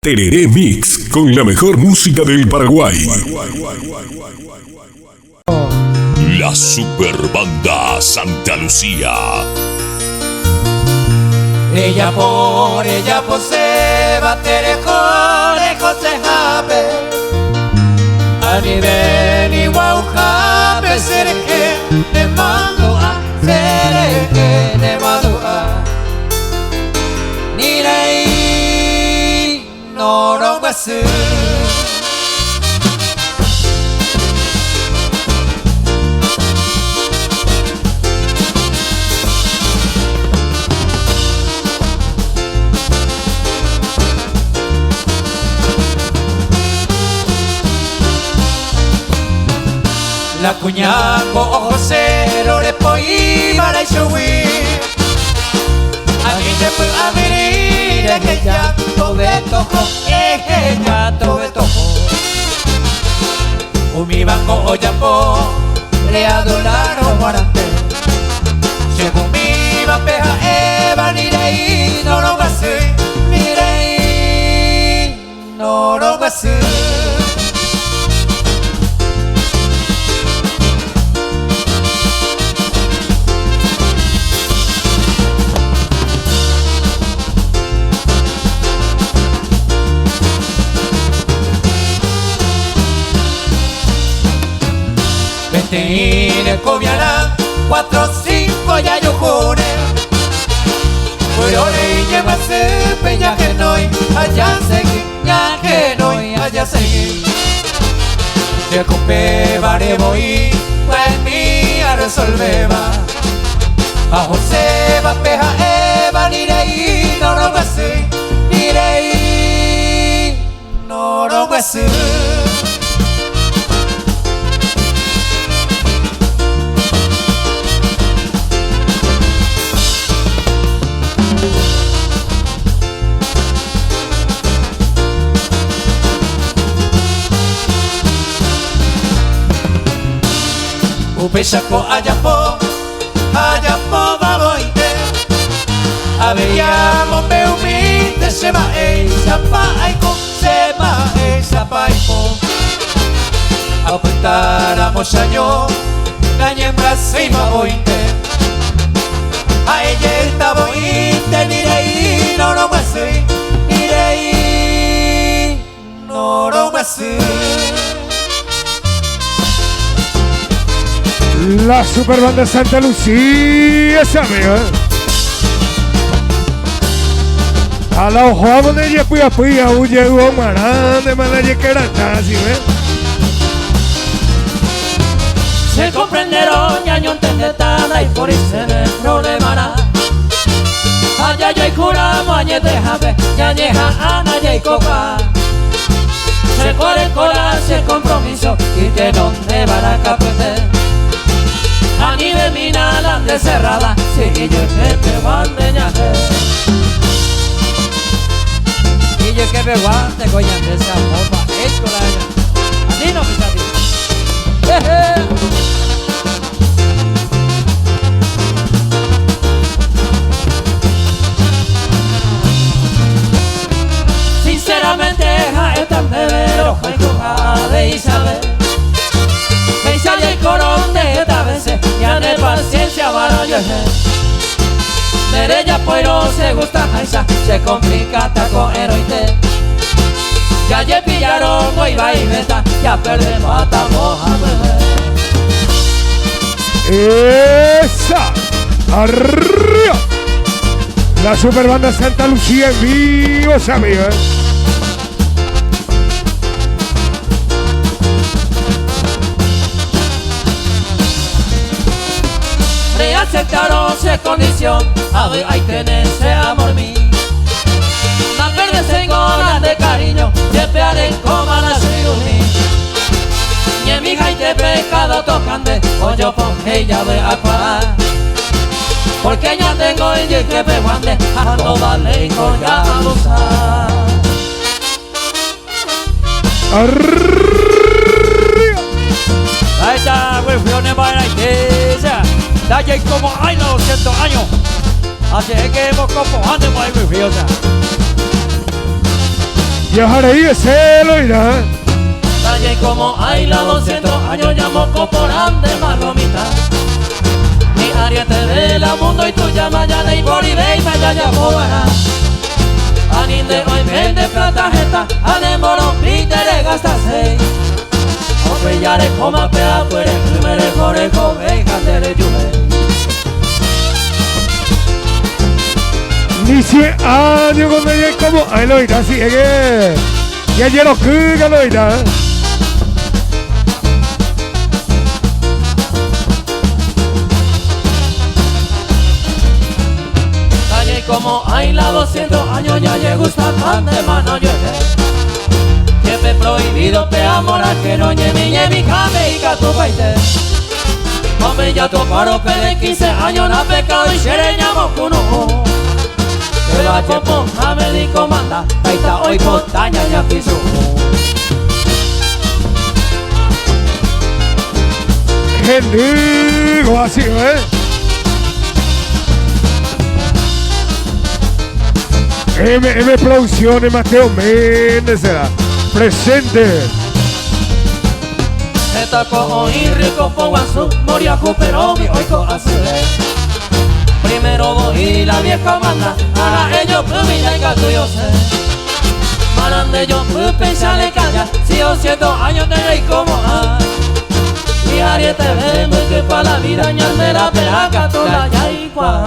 Tereré Mix, con la mejor música del Paraguay. La Superbanda Santa Lucía. Ella por se va lejos se jape. A nivel igual jape seré ne mando a seré ne mando a ni rei no basu. La cuña ko cero le poi para showi. Aquí te puedo abrir que ya todo toco, que ya todo toco. Umi banco oyapo le adolaron guarante. Según mi vapeja eva ni rei no lo gasé, ni rei no lo gasé. Tine comiará 4 5 ya yo jure. Pero le lleva ese peña que no allá seguí, ya que no allá seguí. Se copé vare voy, pues mi a resolveba. A José va peja eva ni rei no lo gasé, ni rei no lo gasé. Upeshako ayapo baboite. Averíamos me humilde se va esa paico, se va esa paico. Apuntáramos año, gañe brasima boite. A ella está boite, ni rei no lo pasé, ni rei no lo pasé. La Superbanda Santa Lucía, ese amigo, a la ojada de ella puya huye un marán de manera que era casi, Se comprenderán, ya no entiende tabla y por eso el problema nada. Allá yo y curamos, añe de jave, ya lleja ana y coca. Se corre colarse el compromiso y que no te van a capete. A nivel mina de cerrada, si yo que me van de ñaje. Y yo que me van de coñan de esa mopa, es con la ella. A ti no me sabía. Sinceramente, es tan de veros, hay coja de Isabel. Me sale el corón de esta vez, ya de paciencia para yo. Derecha pero se gusta esa, se complica hasta con heroite. Ya ye pillaron, hoy va y veta, ya perdemos hasta Mohamed. ¡Esa! ¡Arriba! La Superbanda Santa Lucía en vivo, ese amigo, Reaceptaron esa condición, a ver, ahí tenés ese amor mío. No perdes en horas de cariño, te pearé como a la ciudad. Y en mi hija y te pecado tocante, o yo pongo ya voy a parar. Porque ya tengo el día que me guande, a no vale y con ya abusar. ¡Arriba! Ahí está, güey, fui a una vaina y ya hay como hay los 200 años. Así es que hemos como antes muy frío, Y ahora ahí se lo irá. Calle como hay la 200 años llamo coporán de marromita. Mi ariete de la mundo y tu llama ya de por y ve y me ya bobara. Aninde hoy vende plata jeta, anemoro pitere gasta 6. O pillare coma pea puere primere corejo vejate yuve. Ni 100 años con ella como ahí lo irá, sí, es que ya lleno que lo irá. Calle como hay la 200 años ya llegó esta pan de mano llegue. Jefe prohibido pe amora que no ñemi ñemi came y catu baite. Hombre ya tu paro pe de 15 años na pecado y xereñamos cuno. Se va como jame di comanda, taita hoy potaña ya piso. Gendigo así, MM Producciones, Mateo Méndez será presente. Se tocó oír rico po guasu, moria pero mi oico así. Primero voy la vieja manda, ahora ellos plumilla y gato yo sé. Marande yo pensale calla, si yo 100 años tenéis como hay. Y ariete vemos que pa' la vida ñalme la peraca toda ya igual.